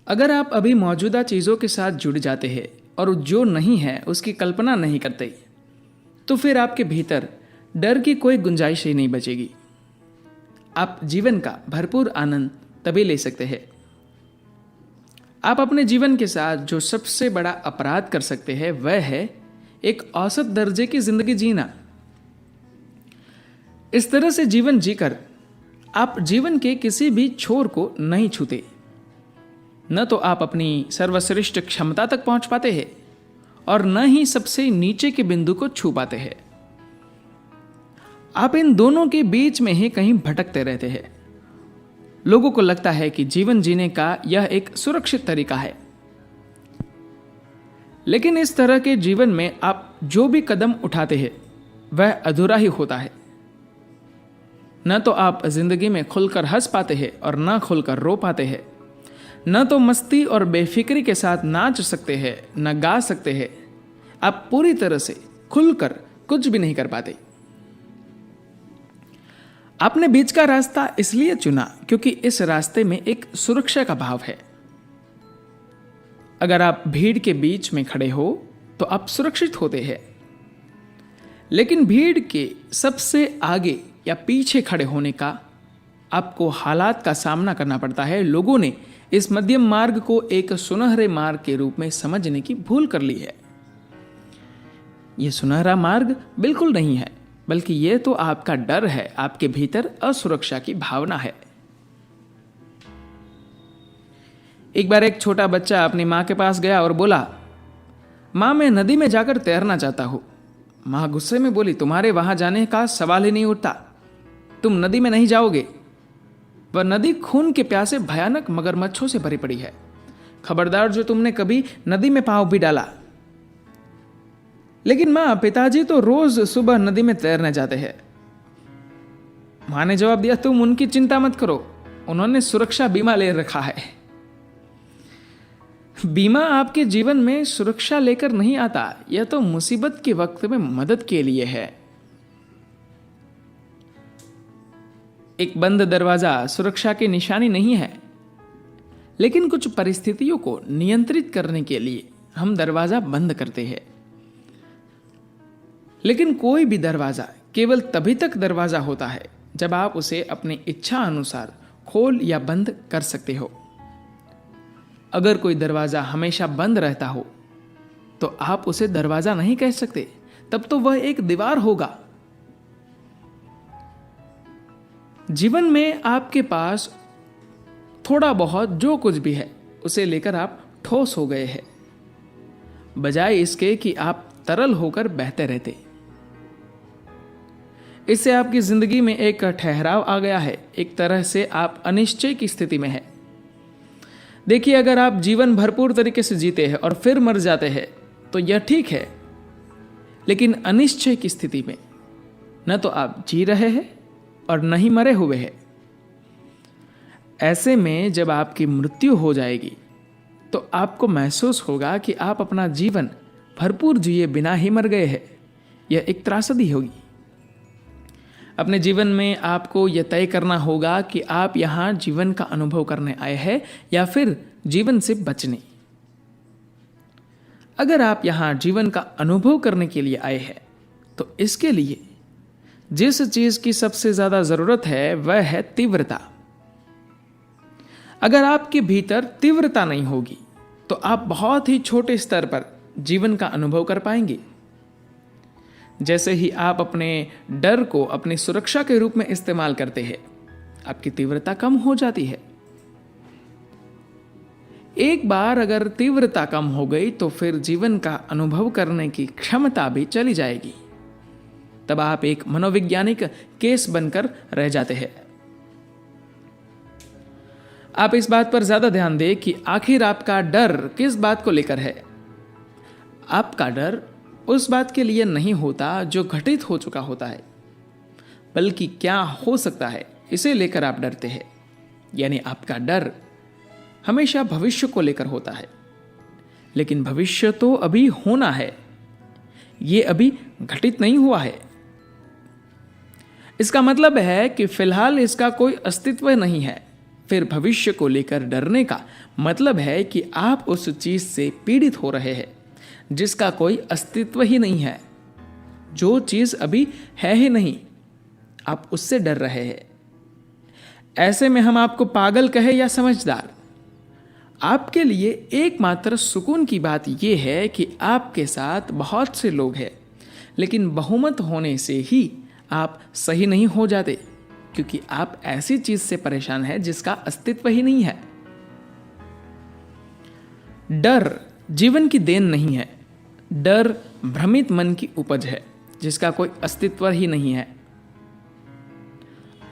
अगर आप अभी मौजूदा चीज़ों के साथ जुड़ जाते हैं और जो नहीं है उसकी कल्पना नहीं करते, तो फिर आपके भीतर डर की कोई गुंजाइश ही नहीं बचेगी। आप जीवन का भरपूर आनंद तभी ले सकते हैं। आप अपने जीवन के साथ जो सबसे बड़ा अपराध कर सकते हैं वह है एक औसत दर्जे की जिंदगी जीना। इस तरह से जीवन जीकर आप जीवन के किसी भी छोर को नहीं छूते। न तो आप अपनी सर्वश्रेष्ठ क्षमता तक पहुंच पाते हैं और न ही सबसे नीचे के बिंदु को छू पाते हैं। आप इन दोनों के बीच में ही कहीं भटकते रहते हैं। लोगों को लगता है कि जीवन जीने का यह एक सुरक्षित तरीका है, लेकिन इस तरह के जीवन में आप जो भी कदम उठाते हैं वह अधूरा ही होता है। न तो आप जिंदगी में खुलकर हंस पाते हैं और न खुलकर रो पाते हैं। न तो मस्ती और बेफिक्री के साथ नाच सकते हैं, न गा सकते हैं। आप पूरी तरह से खुलकर कुछ भी नहीं कर पाते। आपने बीच का रास्ता इसलिए चुना क्योंकि इस रास्ते में एक सुरक्षा का भाव है। अगर आप भीड़ के बीच में खड़े हो तो आप सुरक्षित होते हैं, लेकिन भीड़ के सबसे आगे या पीछे खड़े होने का आपको हालात का सामना करना पड़ता है। लोगों ने इस मध्यम मार्ग को एक सुनहरे मार्ग के रूप में समझने की भूल कर ली है। यह सुनहरा मार्ग बिल्कुल नहीं है, बल्कि यह तो आपका डर है, आपके भीतर असुरक्षा की भावना है। एक बार एक छोटा बच्चा अपनी मां के पास गया और बोला, मां मैं नदी में जाकर तैरना चाहता हूं। मां गुस्से में बोली, तुम्हारे वहां जाने का सवाल ही नहीं उठता, तुम नदी में नहीं जाओगे। वह नदी खून के प्यासे भयानक मगरमच्छों से भरी पड़ी है। खबरदार जो तुमने कभी नदी में पांव भी डाला। लेकिन मां, पिताजी तो रोज सुबह नदी में तैरने जाते हैं। मां ने जवाब दिया, तुम उनकी चिंता मत करो, उन्होंने सुरक्षा बीमा ले रखा है। बीमा आपके जीवन में सुरक्षा लेकर नहीं आता, यह तो मुसीबत के वक्त में मदद के लिए है। एक बंद दरवाजा सुरक्षा की निशानी नहीं है, लेकिन कुछ परिस्थितियों को नियंत्रित करने के लिए हम दरवाजा बंद करते हैं। लेकिन कोई भी दरवाजा केवल तभी तक दरवाजा होता है जब आप उसे अपनी इच्छा अनुसार खोल या बंद कर सकते हो। अगर कोई दरवाजा हमेशा बंद रहता हो तो आप उसे दरवाजा नहीं कह सकते, तब तो वह एक दीवार होगा। जीवन में आपके पास थोड़ा बहुत जो कुछ भी है उसे लेकर आप ठोस हो गए हैं, बजाय इसके कि आप तरल होकर बहते रहते। इससे आपकी जिंदगी में एक ठहराव आ गया है। एक तरह से आप अनिश्चय की स्थिति में हैं। देखिए, अगर आप जीवन भरपूर तरीके से जीते हैं और फिर मर जाते हैं तो यह ठीक है, लेकिन अनिश्चय की स्थिति में न तो आप जी रहे हैं और न ही मरे हुए हैं। ऐसे में जब आपकी मृत्यु हो जाएगी तो आपको महसूस होगा कि आप अपना जीवन भरपूर जिए बिना ही मर गए हैं। यह एक त्रासदी होगी। अपने जीवन में आपको यह तय करना होगा कि आप यहां जीवन का अनुभव करने आए हैं या फिर जीवन से बचने। अगर आप यहां जीवन का अनुभव करने के लिए आए हैं तो इसके लिए जिस चीज की सबसे ज्यादा जरूरत है वह है तीव्रता। अगर आपके भीतर तीव्रता नहीं होगी तो आप बहुत ही छोटे स्तर पर जीवन का अनुभव कर पाएंगे। जैसे ही आप अपने डर को अपनी सुरक्षा के रूप में इस्तेमाल करते हैं, आपकी तीव्रता कम हो जाती है। एक बार अगर तीव्रता कम हो गई तो फिर जीवन का अनुभव करने की क्षमता भी चली जाएगी। तब आप एक मनोवैज्ञानिक केस बनकर रह जाते हैं। आप इस बात पर ज्यादा ध्यान दें कि आखिर आपका डर किस बात को लेकर है। आपका डर उस बात के लिए नहीं होता जो घटित हो चुका होता है, बल्कि क्या हो सकता है इसे लेकर आप डरते हैं। यानी आपका डर हमेशा भविष्य को लेकर होता है, लेकिन भविष्य तो अभी होना है, ये अभी घटित नहीं हुआ है। इसका मतलब है कि फिलहाल इसका कोई अस्तित्व नहीं है। फिर भविष्य को लेकर डरने का मतलब है कि आप उस चीज से पीड़ित हो रहे हैं जिसका कोई अस्तित्व ही नहीं है। जो चीज अभी है ही नहीं, आप उससे डर रहे हैं। ऐसे में हम आपको पागल कहे या समझदार, आपके लिए एकमात्र सुकून की बात यह है कि आपके साथ बहुत से लोग हैं, लेकिन बहुमत होने से ही आप सही नहीं हो जाते, क्योंकि आप ऐसी चीज से परेशान हैं जिसका अस्तित्व ही नहीं है। डर जीवन की देन नहीं है। डर भ्रमित मन की उपज है जिसका कोई अस्तित्व ही नहीं है।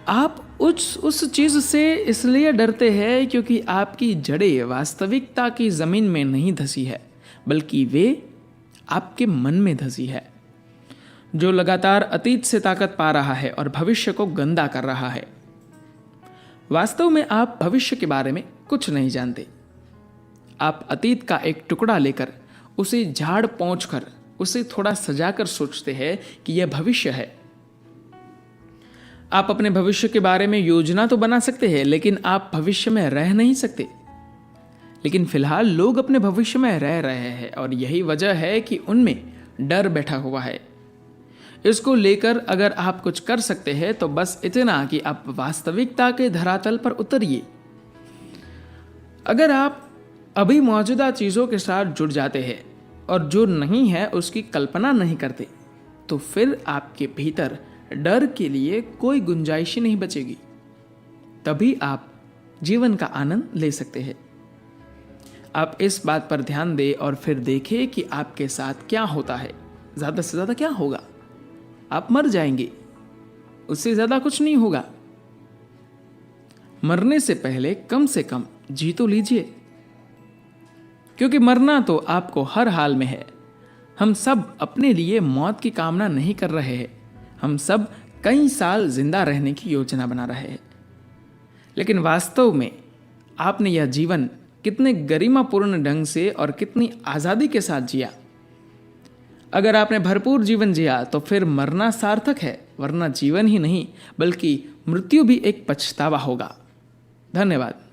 आप उस चीज से इसलिए डरते हैं क्योंकि आपकी जड़ें वास्तविकता की जमीन में नहीं धसी है, बल्कि वे आपके मन में धसी है, जो लगातार अतीत से ताकत पा रहा है और भविष्य को गंदा कर रहा है। वास्तव में आप भविष्य के बारे में कुछ नहीं जानते। आप अतीत का एक टुकड़ा लेकर उसे झाड़ पोंछ कर उसे थोड़ा सजाकर सोचते हैं कि यह भविष्य है। आप अपने भविष्य के बारे में योजना तो बना सकते हैं, लेकिन आप भविष्य में रह नहीं सकते। लेकिन फिलहाल लोग अपने भविष्य में रह रहे हैं और यही वजह है कि उनमें डर बैठा हुआ है। इसको लेकर अगर आप कुछ कर सकते हैं तो बस इतना कि आप वास्तविकता के धरातल पर उतरिए। अगर आप अभी मौजूदा चीजों के साथ जुड़ जाते हैं और जो नहीं है उसकी कल्पना नहीं करते, तो फिर आपके भीतर डर के लिए कोई गुंजाइश ही नहीं बचेगी। तभी आप जीवन का आनंद ले सकते हैं। आप इस बात पर ध्यान दें और फिर देखें कि आपके साथ क्या होता है। ज्यादा से ज्यादा क्या होगा? आप मर जाएंगे, उससे ज्यादा कुछ नहीं होगा। मरने से पहले कम से कम जी तो लीजिए, क्योंकि मरना तो आपको हर हाल में है। हम सब अपने लिए मौत की कामना नहीं कर रहे हैं। हम सब कई साल जिंदा रहने की योजना बना रहे हैं, लेकिन वास्तव में आपने यह जीवन कितने गरिमापूर्ण ढंग से और कितनी आजादी के साथ जिया। अगर आपने भरपूर जीवन जिया तो फिर मरना सार्थक है, वरना जीवन ही नहीं बल्कि मृत्यु भी एक पछतावा होगा। धन्यवाद।